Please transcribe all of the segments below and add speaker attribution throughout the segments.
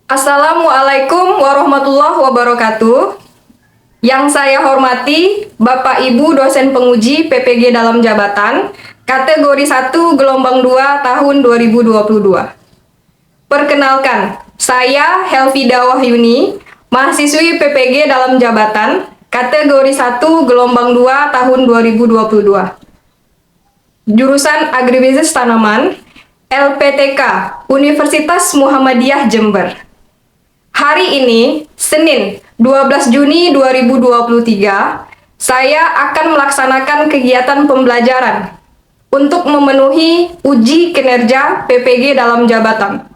Speaker 1: Assalamualaikum warahmatullahi wabarakatuh. Yang saya hormati Bapak Ibu dosen penguji PPG dalam jabatan kategori 1 gelombang 2 tahun 2022. Perkenalkan, saya Helvida Wahyuni, mahasiswi PPG dalam jabatan kategori 1 gelombang 2 tahun 2022. Jurusan Agribisnis Tanaman, LPTK, Universitas Muhammadiyah Jember. Hari ini, Senin 12 Juni 2023, saya akan melaksanakan kegiatan pembelajaran untuk memenuhi uji kinerja PPG dalam jabatan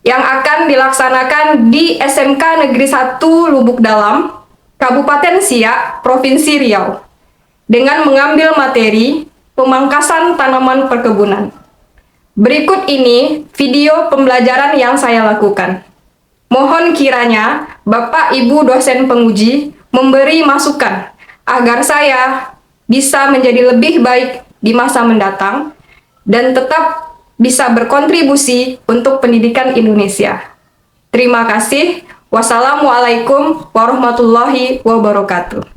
Speaker 1: yang akan dilaksanakan di SMK Negeri 1 Lubuk Dalam, Kabupaten Siak, Provinsi Riau, dengan mengambil materi pemangkasan tanaman perkebunan. Berikut ini video pembelajaran yang saya lakukan. Mohon kiranya Bapak Ibu dosen penguji memberi masukan agar saya bisa menjadi lebih baik di masa mendatang dan tetap bisa berkontribusi untuk pendidikan Indonesia. Terima kasih. Wassalamualaikum warahmatullahi wabarakatuh.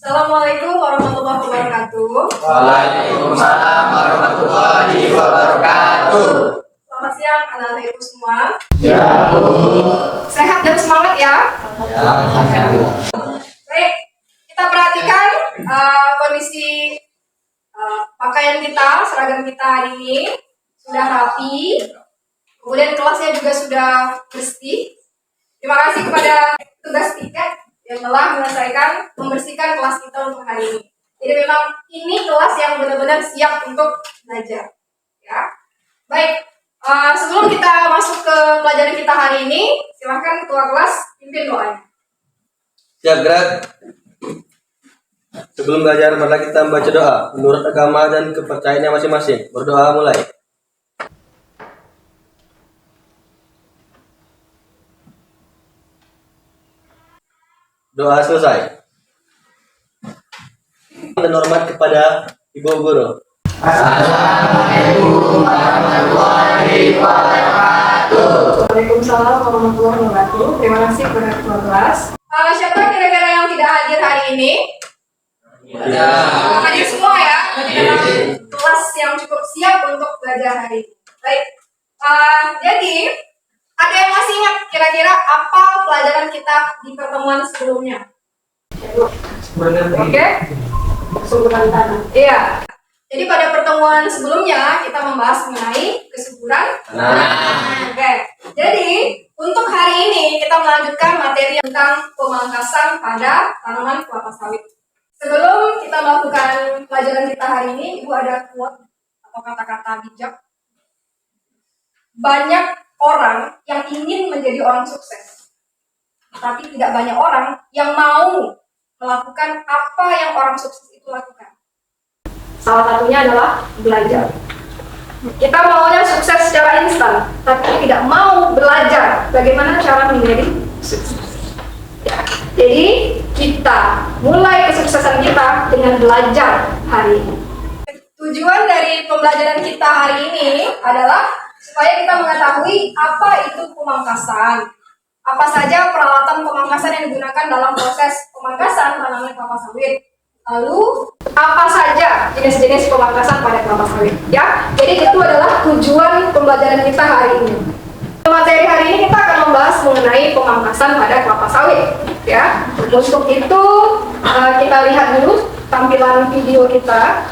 Speaker 1: Assalamualaikum warahmatullahi wabarakatuh.
Speaker 2: Waalaikumsalam warahmatullahi wabarakatuh.
Speaker 1: Selamat siang anak-anak ibu semua.
Speaker 2: Ya, Bu.
Speaker 1: Sehat dan semangat ya.
Speaker 2: Ya, Bu.
Speaker 1: Baik, kita perhatikan kondisi pakaian kita, seragam kita hari ini sudah rapi. Kemudian kelasnya juga sudah bersih. Terima kasih kepada tugas tiket yang telah menyelesaikan membersihkan kelas kita untuk hari ini. Jadi memang ini kelas yang benar-benar siap untuk belajar. Ya, baik. Sebelum kita masuk ke pelajaran kita hari ini, silahkan ketua kelas pimpin doanya.
Speaker 3: Siap, gerak. Sebelum belajar, mari kita membaca doa menurut agama dan kepercayaannya masing-masing. Berdoa mulai. Doa selesai. Dan hormat kepada Ibu Guru.
Speaker 2: Assalamualaikum warahmatullahi wabarakatuh.
Speaker 1: Waalaikumsalam warahmatullahi wabarakatuh. Terima kasih kepada ketua kelas. Siapa kira-kira yang tidak hadir hari ini?
Speaker 2: Ya.
Speaker 1: Hadir semua ya. Berarti dalam kelas yang cukup siap untuk belajar hari ini. Baik. Jadi ada yang masih ingat kira-kira apa pelajaran kita di pertemuan sebelumnya? Oke. Kesuburan tanah. Iya. Jadi pada pertemuan sebelumnya kita membahas mengenai kesuburan tanah. Oke. Jadi untuk hari ini kita melanjutkan materi tentang pemangkasan pada tanaman kelapa sawit. Sebelum kita melakukan pelajaran kita hari ini, Ibu ada quote atau kata-kata bijak. Banyak orang yang ingin menjadi orang sukses. Tapi tidak banyak orang yang mau melakukan apa yang orang sukses itu lakukan. Salah satunya adalah belajar. Kita maunya sukses secara instan, tapi tidak mau belajar bagaimana cara menjadi sukses. Ya. Jadi kita mulai kesuksesan kita dengan belajar hari ini. Tujuan dari pembelajaran kita hari ini adalah supaya kita mengetahui apa itu pemangkasan, apa saja peralatan pemangkasan yang digunakan dalam proses pemangkasan tanaman kelapa sawit. Lalu apa saja jenis-jenis pemangkasan pada kelapa sawit, ya? Jadi itu adalah tujuan pembelajaran kita hari ini. Materi hari ini kita akan membahas mengenai pemangkasan pada kelapa sawit, ya. Untuk itu kita lihat dulu tampilan video kita.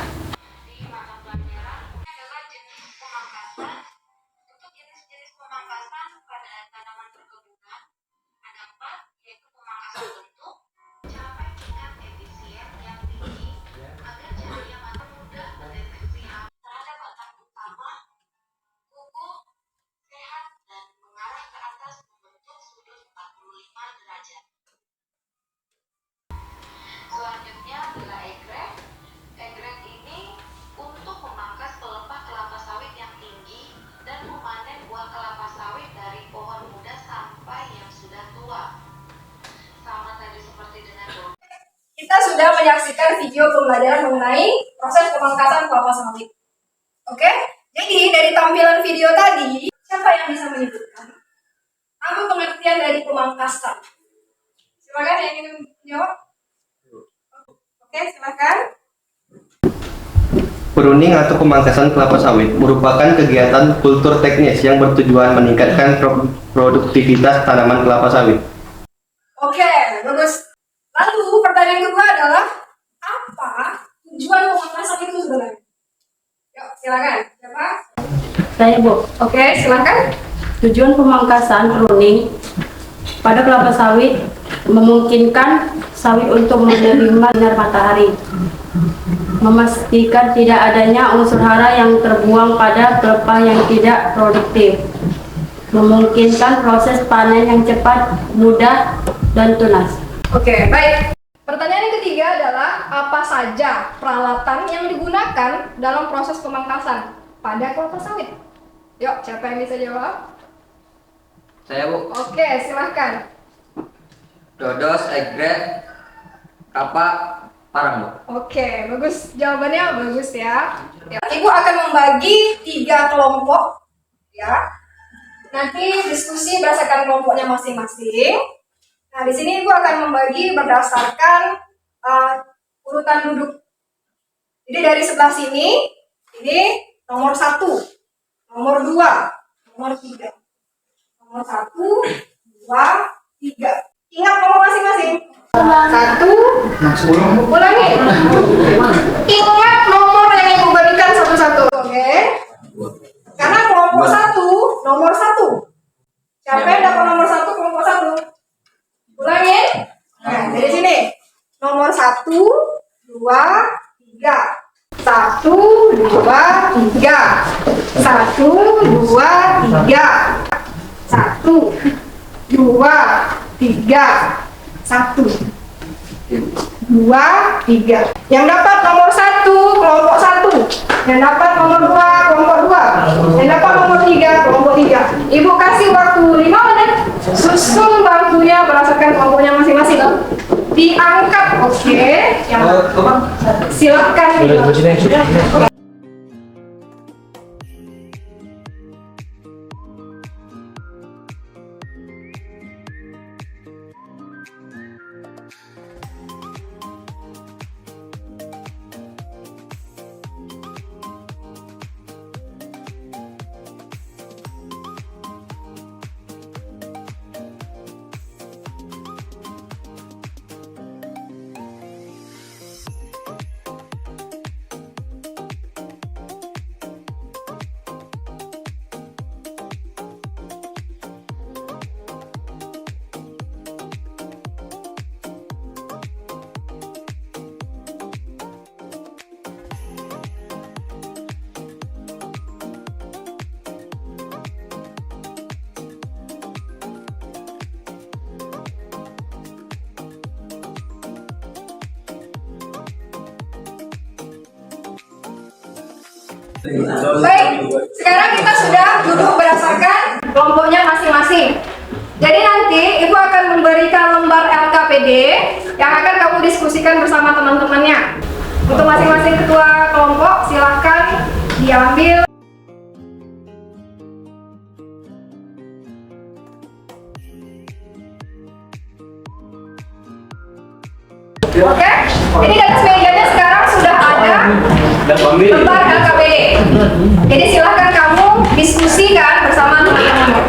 Speaker 4: Selanjutnya adalah egrek. Egrek ini untuk memangkas pelepah kelapa sawit yang tinggi dan memanen buah kelapa sawit dari pohon muda sampai yang sudah tua. Sama tadi seperti dengan
Speaker 1: Kita sudah menyaksikan video pembelajaran mengenai proses pemangkasan kelapa sawit. Oke? Jadi dari tampilan video tadi, siapa yang bisa menyebutkan apa pengertian dari pemangkasan? Silakan yang ingin menjawab. Oke, silakan.
Speaker 3: Pruning atau pemangkasan kelapa sawit merupakan kegiatan kultur teknis yang bertujuan meningkatkan produktivitas tanaman kelapa sawit.
Speaker 1: Oke, bagus. Lalu pertanyaan kedua adalah apa tujuan pemangkasan itu sebenarnya? Yuk, silakan. Siapa?
Speaker 5: Saya Bu.
Speaker 1: Oke, silakan.
Speaker 5: Tujuan pemangkasan pruning pada kelapa sawit memungkinkan sawit untuk menerima sinar matahari, memastikan tidak adanya unsur hara yang terbuang pada pelepah yang tidak produktif, memungkinkan proses panen yang cepat, mudah, dan tunas.
Speaker 1: Oke, baik. Pertanyaan yang ketiga adalah apa saja peralatan yang digunakan dalam proses pemangkasan pada kelapa sawit? Yuk, siapa yang bisa jawab?
Speaker 2: Saya Bu.
Speaker 1: Oke, silahkan.
Speaker 2: Dodos, egrek, kapak, parang Bu.
Speaker 1: Oke, bagus. Jawabannya bagus ya. Ibu akan membagi 3 kelompok ya. Nanti diskusi berdasarkan kelompoknya masing-masing. Nah, di sini Ibu akan membagi berdasarkan urutan duduk. Jadi dari sebelah sini, ini nomor 1, nomor 2, nomor 3. Nomor 1, 2, 3. Ingat nomor masing-masing. 1, ulangi. Ingat nomor yang Ibu berikan satu-satu, oke? Karena kelompok 1, nomor 1. Siapa yang dapat nomor 1 kelompok 1? Ulangi. Nah, dari sini. Nomor 1, 2, 3. 1, 2, 3. 1, 2, 3. 1, 2, 3. 1, 2, 3. Yang dapat nomor 1 kelompok 1. Yang dapat nomor 2 kelompok 2. Yang dapat nomor 3 kelompok 3. Ibu kasih waktu 5 menit. Susun bangkunya berdasarkan kelompoknya masing-masing. Diangkat, oke? Silakan. Baik, sekarang kita sudah duduk berdasarkan kelompoknya masing-masing. Jadi nanti Ibu akan memberikan lembar LKPD yang akan kamu diskusikan bersama teman-temannya. Untuk masing-masing ketua kelompok silahkan diambil. Oke, ini di atas mejanya sekarang sudah ada lembar LKPD. Jadi silahkan kamu diskusikan bersama teman-temanmu.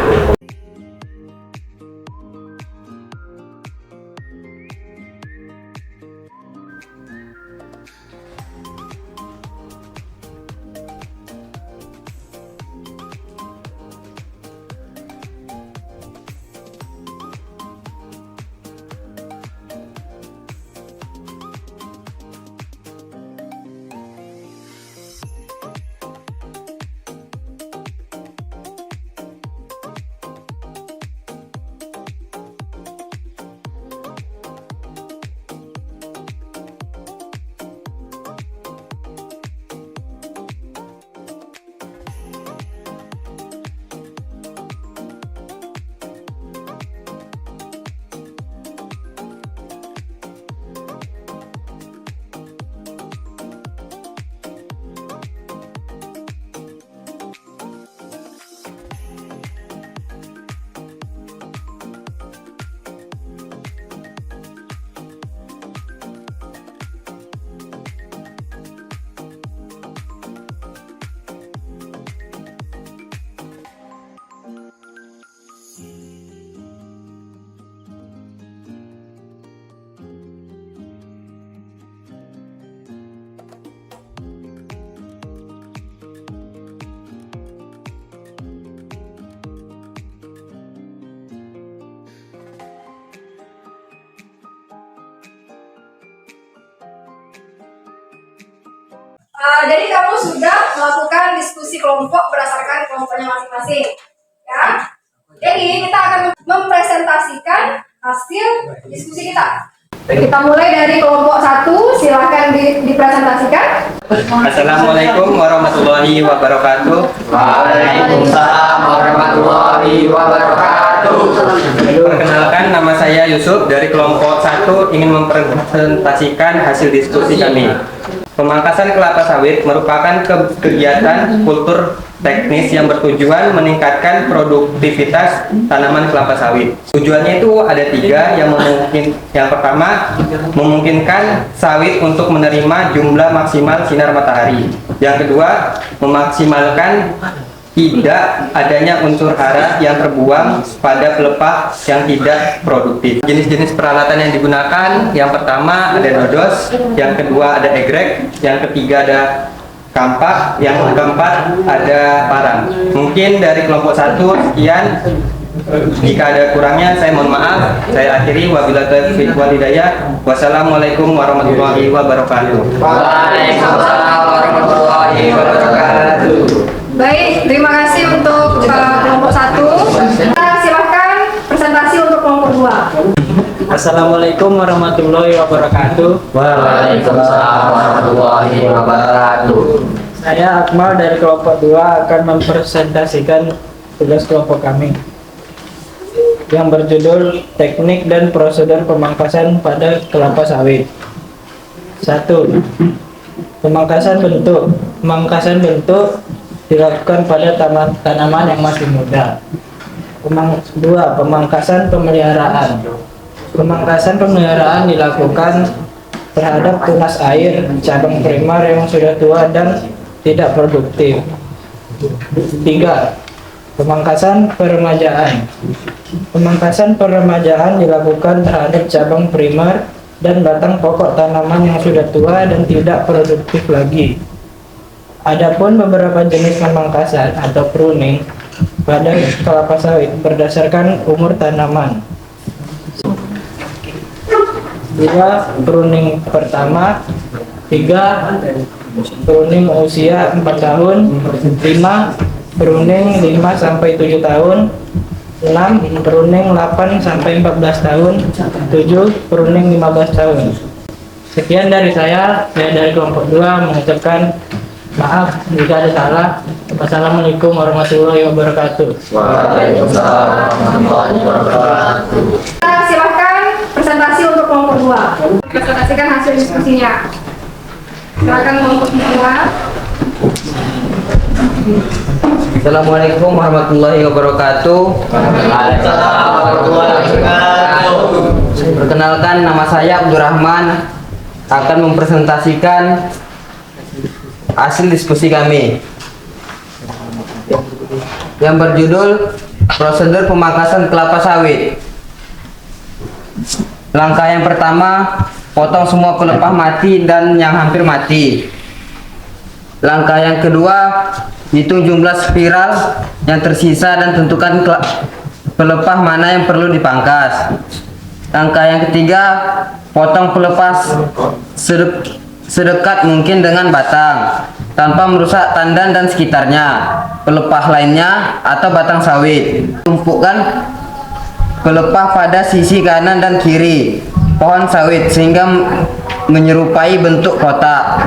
Speaker 1: Jadi kamu sudah melakukan diskusi kelompok berdasarkan kelompoknya masing-masing, ya. Jadi kita akan mempresentasikan hasil diskusi kita. Kita mulai dari kelompok 1, silahkan dipresentasikan.
Speaker 2: Assalamualaikum warahmatullahi wabarakatuh.
Speaker 3: Waalaikumsalam warahmatullahi wabarakatuh.
Speaker 2: Perkenalkan, nama saya Yusuf dari kelompok 1 ingin mempresentasikan hasil diskusi kami. Pemangkasan kelapa sawit merupakan kegiatan kultur teknis yang bertujuan meningkatkan produktivitas tanaman kelapa sawit. Tujuannya itu ada 3, yang pertama memungkinkan sawit untuk menerima jumlah maksimal sinar matahari. Yang kedua, memaksimalkan tidak adanya unsur hara yang terbuang pada pelepah yang tidak produktif. Jenis-jenis peralatan yang digunakan, yang pertama ada nodos, yang kedua ada egrek, yang ketiga ada kampak, yang keempat ada parang. Mungkin dari kelompok 1 sekian. Jika ada kurangnya saya mohon maaf. Saya akhiri, wabillahi taufiq wal hidayah. Wassalamualaikum warahmatullahi wabarakatuh.
Speaker 3: Waalaikumsalam warahmatullahi wabarakatuh.
Speaker 1: Baik, terima kasih untuk kelompok 1. Silahkan presentasi untuk kelompok 2.
Speaker 6: Assalamualaikum warahmatullahi wabarakatuh.
Speaker 3: Waalaikumsalam warahmatullahi wabarakatuh.
Speaker 6: Saya Akmal dari kelompok 2 akan mempresentasikan tugas kelompok kami yang berjudul Teknik dan Prosedur Pemangkasan pada Kelapa Sawit. 1. Pemangkasan bentuk. Pemangkasan bentuk dilakukan pada tanaman yang masih muda. 2. Pemangkasan pemeliharaan. Pemangkasan pemeliharaan dilakukan terhadap tunas air cabang primer yang sudah tua dan tidak produktif. 3. Pemangkasan peremajaan. Pemangkasan peremajaan dilakukan terhadap cabang primer dan batang pokok tanaman yang sudah tua dan tidak produktif lagi. Adapun beberapa jenis pemangkasan atau pruning pada kelapa sawit berdasarkan umur tanaman. 2. Pruning pertama. 3. Pruning usia 4 tahun. 5. Pruning 5 sampai 7 tahun. 6. Pruning 8 sampai 14 tahun. 7. Pruning 15 tahun. Sekian dari saya dari kelompok 2 mengucapkan Maaf jika ada salah. Wassalamualaikum warahmatullahi wabarakatuh.
Speaker 1: Silakan presentasi untuk kelompok 2. Presentasikan hasil diskusinya. Silakan kelompok 2.
Speaker 2: Assalamualaikum warahmatullahi wabarakatuh. Perkenalkan, nama saya Abdurrahman, akan mempresentasikan hasil diskusi kami yang berjudul prosedur pemangkasan kelapa sawit. Langkah yang pertama, potong semua pelepah mati dan yang hampir mati. Langkah yang kedua, hitung jumlah spiral yang tersisa dan tentukan pelepah mana yang perlu dipangkas. Langkah yang ketiga, potong pelepah sedekat mungkin dengan batang tanpa merusak tandan dan sekitarnya, pelepah lainnya atau batang sawit. Tumpukan pelepah pada sisi kanan dan kiri pohon sawit sehingga menyerupai bentuk kotak.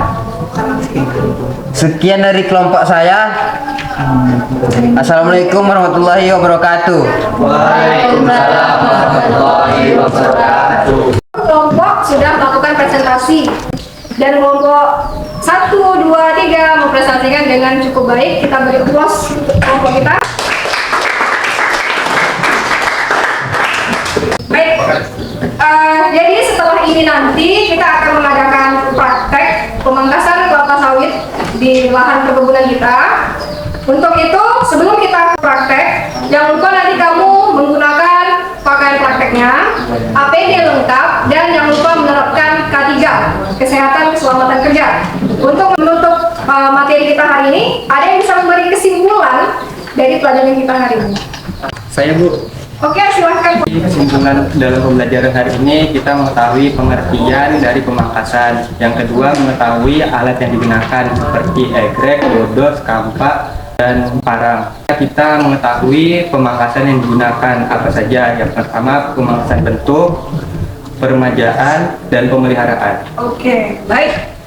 Speaker 2: Sekian dari kelompok saya. Assalamualaikum warahmatullahi wabarakatuh.
Speaker 3: Waalaikumsalam warahmatullahi wabarakatuh.
Speaker 1: Kelompok sudah melakukan presentasi dan kelompok 1, 2, 3 mempresentasikan dengan cukup baik. Kita beri applause untuk kelompok kita. Baik, jadi setelah ini nanti kita akan mengadakan praktek pemangkasan kelapa sawit di lahan perkebunan kita. Untuk itu, sebelum kita praktek, jangan lupa nanti kamu menggunakan pakaian prakteknya, APD lengkap, dan jangan lupa menerapkan K3, kesehatan keselamatan kerja. Untuk menutup materi kita hari ini, ada yang bisa memberi kesimpulan dari pelajaran kita hari ini?
Speaker 2: Saya, Bu.
Speaker 1: Oke, silahkan.
Speaker 2: Kesimpulan dalam pembelajaran hari ini, kita mengetahui pengertian dari pemangkasan. Yang kedua, mengetahui alat yang digunakan seperti egrek, bodos, kampak, dan parang. Kita mengetahui pemangkasan yang digunakan apa saja. Yang pertama, pemangkasan bentuk, peremajaan, dan pemeliharaan.
Speaker 1: Oke, baik.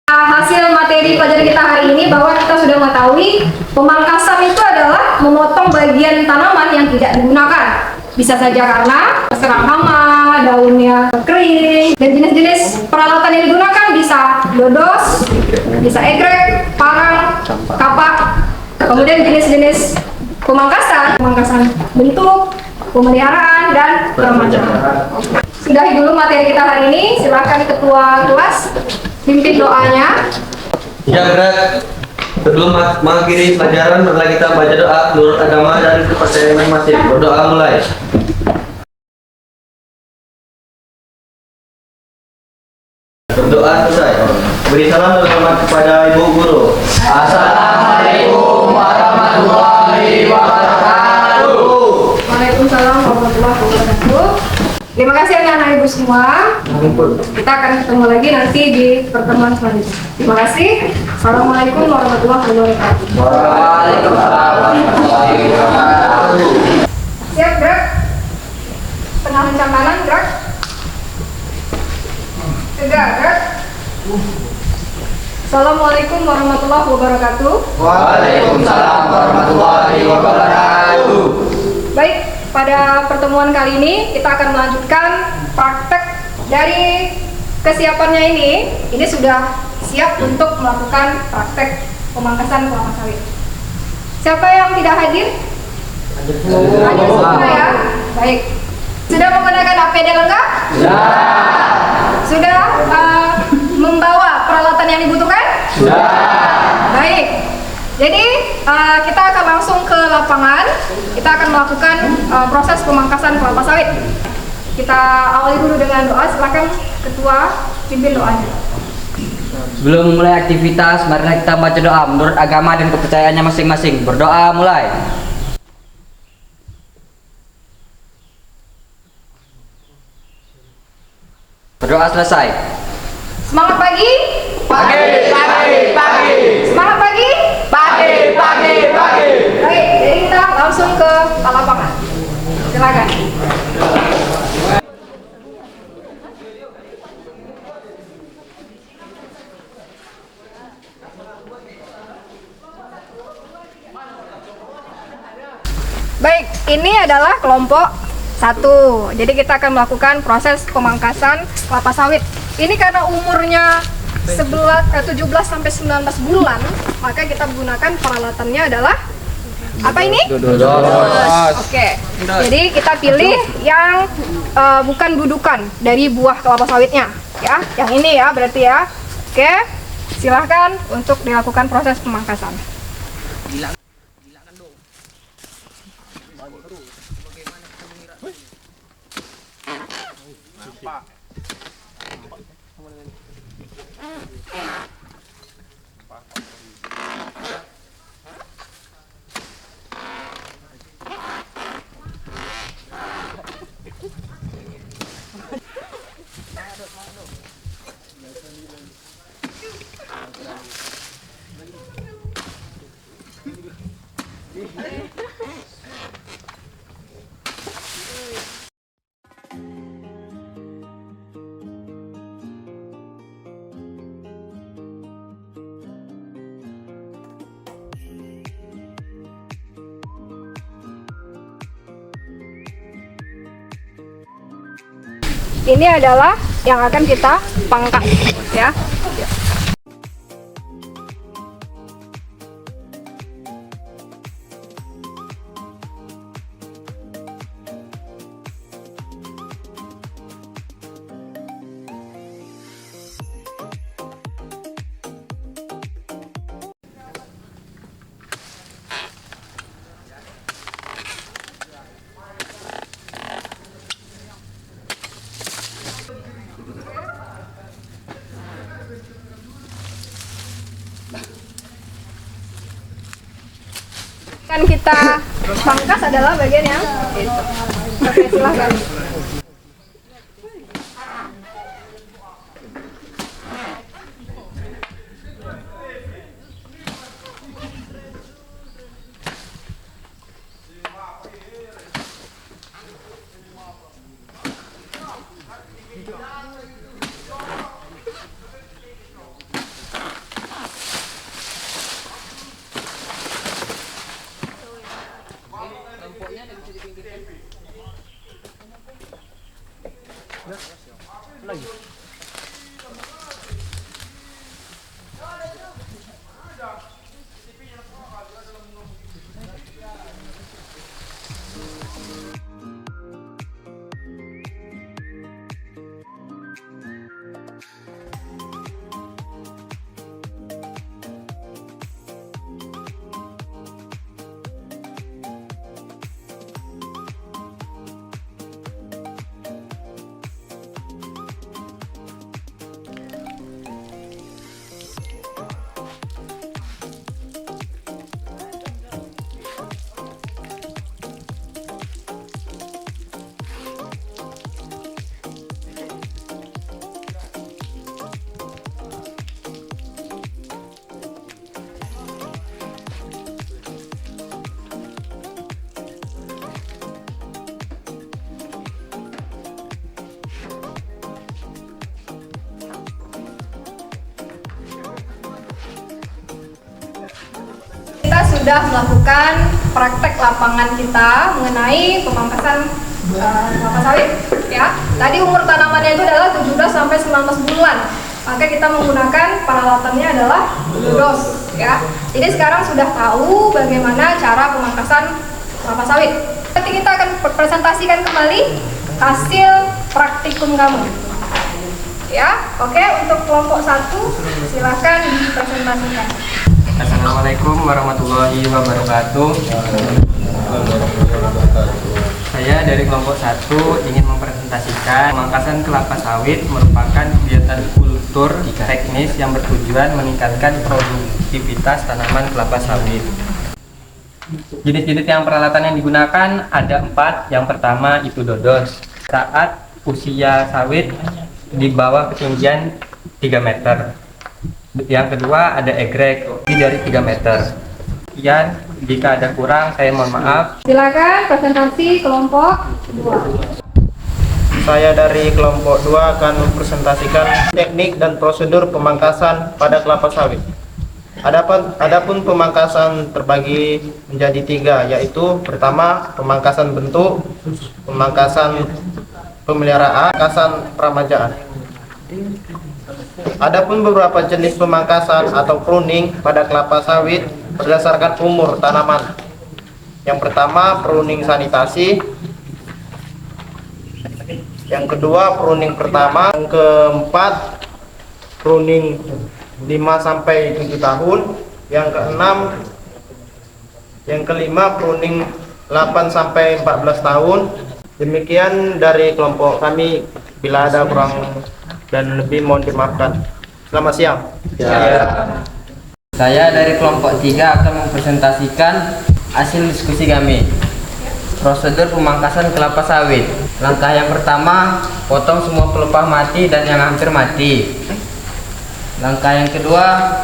Speaker 1: Hasil materi pelajaran kita hari ini bahwa kita sudah mengetahui pemangkasan itu adalah memotong bagian tanaman yang tidak digunakan. Bisa saja karena terserang hama, daunnya kering, dan jenis-jenis peralatan yang digunakan bisa dodos, bisa egrek, parang, kapak. Kemudian jenis-jenis pemangkasan bentuk, pemeliharaan, dan peremajaan. Sudahi dulu materi kita hari ini. Silakan ketua kelas pimpin doanya.
Speaker 3: Ya, Greg. Sebelum mengakhiri pelajaran, marilah kita baca doa menurut agama dan kepercayaan masing-masing. Berdoa mulai. Berdoa selesai. Beri salam dan hormat kepada Ibu Guru. Assalamualaikum warahmatullahi wabarakatuh.
Speaker 1: Waalaikumsalam warahmatullahi wabarakatuh. Terima kasih anak-anak ibu semua. Kita akan ketemu lagi nanti di pertemuan selanjutnya. Terima kasih. Assalamualaikum warahmatullahi wabarakatuh.
Speaker 3: Waalaikumsalam warahmatullahi wabarakatuh.
Speaker 1: Siap, gerak. Tengah lencang kanan, gerak. Tegak, gerak. Assalamualaikum warahmatullahi wabarakatuh.
Speaker 3: Waalaikumsalam warahmatullahi wabarakatuh.
Speaker 1: Baik, pada pertemuan kali ini kita akan melanjutkan praktek dari kesiapannya ini. Ini sudah siap untuk melakukan praktek pemangkasan kelapa sawit. Siapa yang tidak hadir? Hadir semua ya. Baik. Sudah menggunakan APD lengkap? Sudah membawa peralatan yang dibutuhkan? Baik. Jadi kita akan langsung ke lapangan. Kita akan melakukan proses pemangkasan kelapa sawit. Kita awali dulu dengan doa. Silakan ketua pimpin doanya.
Speaker 7: Sebelum memulai aktivitas, marilah kita baca doa menurut agama dan kepercayaannya masing-masing. Berdoa mulai. Berdoa selesai.
Speaker 1: Semangat pagi.
Speaker 3: Pagi, pagi, pagi.
Speaker 1: Semangat pagi.
Speaker 3: Pagi, pagi, pagi.
Speaker 1: Baik, jadi kita langsung ke lapangan. Silakan. Baik, ini adalah kelompok 1. Jadi kita akan melakukan proses pemangkasan kelapa sawit. Ini karena umurnya 17 sampai 19 bulan, maka kita menggunakan peralatannya adalah apa ini? Oke. Jadi kita pilih yang bukan dudukan dari buah kelapa sawitnya, ya. Yang ini ya, berarti ya. Oke. Silahkan untuk dilakukan proses pemangkasan. Ini adalah yang akan kita pangkas, ya. Kan kita pangkas adalah bagian yang itu. Oke, silahkan. Sudah melakukan praktek lapangan kita mengenai pemangkasan kelapa sawit, ya. Tadi umur tanamannya itu adalah 17 sampai 19 bulan. Maka kita menggunakan peralatannya adalah dodos, ya. Jadi sekarang sudah tahu bagaimana cara pemangkasan kelapa sawit. Nanti kita akan presentasikan kembali hasil praktikum kamu. Ya, oke. Untuk kelompok 1 silakan dipresentasikan.
Speaker 2: Assalamualaikum warahmatullahi wabarakatuh. Saya dari kelompok 1 ingin mempresentasikan pemangkasan kelapa sawit merupakan kegiatan kultur teknis yang bertujuan meningkatkan produktivitas tanaman kelapa sawit. Jenis-jenis yang peralatan yang digunakan ada 4. Yang pertama itu dodos. Saat usia sawit di bawah ketinggian 3 meter. Yang kedua ada egrek lebih dari 3 meter. Sekian, jika ada kurang saya mohon maaf.
Speaker 1: Silakan presentasi kelompok 2.
Speaker 6: Saya dari kelompok 2 akan mempresentasikan teknik dan prosedur pemangkasan pada kelapa sawit.
Speaker 8: Adapun pemangkasan terbagi menjadi 3, yaitu pertama pemangkasan bentuk, pemangkasan pemeliharaan, pemangkasan peramajaan. Adapun beberapa jenis pemangkasan atau pruning pada kelapa sawit berdasarkan umur tanaman. Yang pertama pruning sanitasi, yang kedua pruning pertama, yang keempat pruning 5-7 tahun, yang keenam, yang kelima pruning 8-14 tahun. Demikian dari kelompok kami, bila ada kurang dan lebih mohon dimaafkan. Selamat siang.
Speaker 7: Saya dari kelompok 3 akan mempresentasikan hasil diskusi kami. Prosedur pemangkasan kelapa sawit. Langkah yang pertama, potong semua pelepah mati dan yang hampir mati. Langkah yang kedua,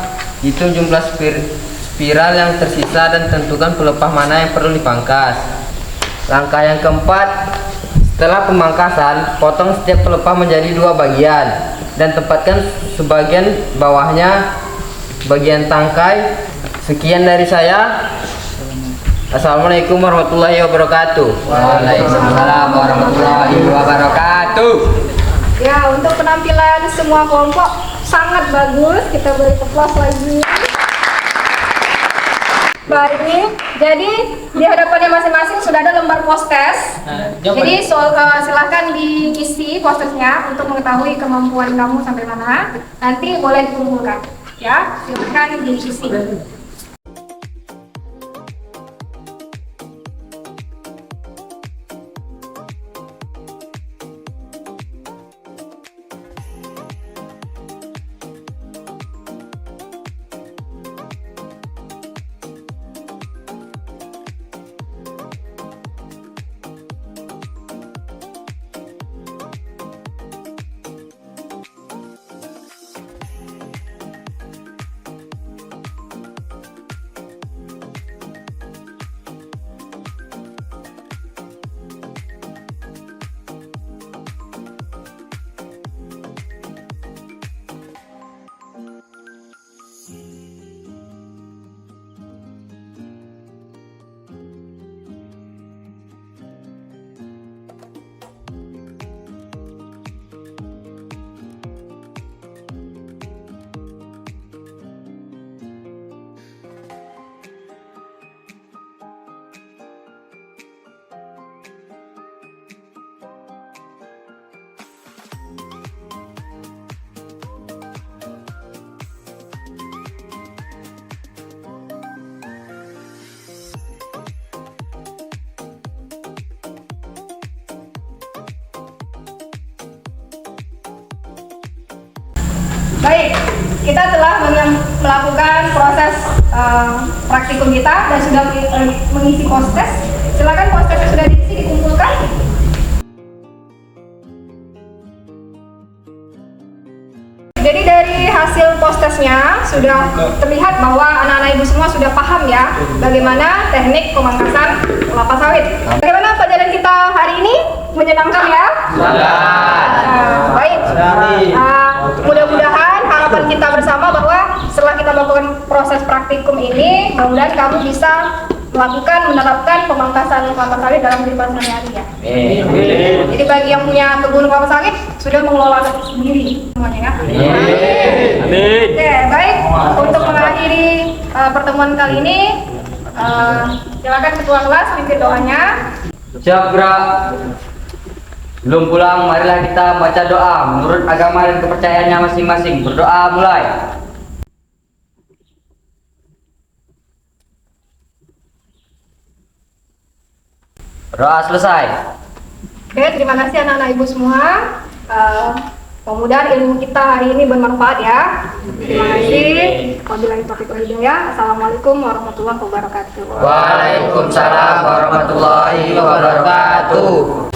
Speaker 7: hitung jumlah spiral yang tersisa dan tentukan pelepah mana yang perlu dipangkas. Langkah yang keempat, setelah pemangkasan, potong setiap pelepah menjadi 2 bagian dan tempatkan sebagian bawahnya bagian tangkai. Sekian dari saya. Assalamualaikum warahmatullahi wabarakatuh. Waalaikumsalam warahmatullahi wabarakatuh.
Speaker 1: Ya, untuk penampilan semua kelompok sangat bagus. Kita beri aplaus lagi. Baik nih, jadi di hadapannya masing-masing sudah ada lembar post-test. Jadi silahkan diisi post-testnya untuk mengetahui kemampuan kamu sampai mana. Nanti boleh dikumpulkan. Ya, silahkan diisi. Baik, kita telah melakukan proses praktikum kita dan sudah mengisi post-test. Silakan post-testnya sudah diisi, dikumpulkan. Jadi dari hasil post-testnya sudah terlihat bahwa anak-anak ibu semua sudah paham ya bagaimana teknik pemangkasan kelapa sawit. Bagaimana pelajaran kita hari ini? Menyenangkan ya? Baik. Mudah-mudahan harapan kita bersama bahwa setelah kita melakukan proses praktikum ini, mudah-mudahan kamu bisa menerapkan pemangkasan kelapa sawit dalam kehidupan sehari-hari ya. Jadi bagi yang punya kebun kelapa sawit sudah mengelola sendiri semuanya ya. Oke, baik. Untuk mengakhiri pertemuan kali ini, silakan ketua kelas pimpin doanya.
Speaker 7: Siap gerak. Belum pulang, marilah kita baca doa menurut agama dan kepercayaannya masing-masing. Berdoa mulai. Doa selesai.
Speaker 1: Oke, terima kasih anak-anak ibu semua. Mudah-mudahan ilmu kita hari ini bermanfaat ya. Terima kasih. Wabillahi taufiq wal hidayah. Assalamualaikum warahmatullahi wabarakatuh.
Speaker 7: Waalaikumsalam warahmatullahi wabarakatuh.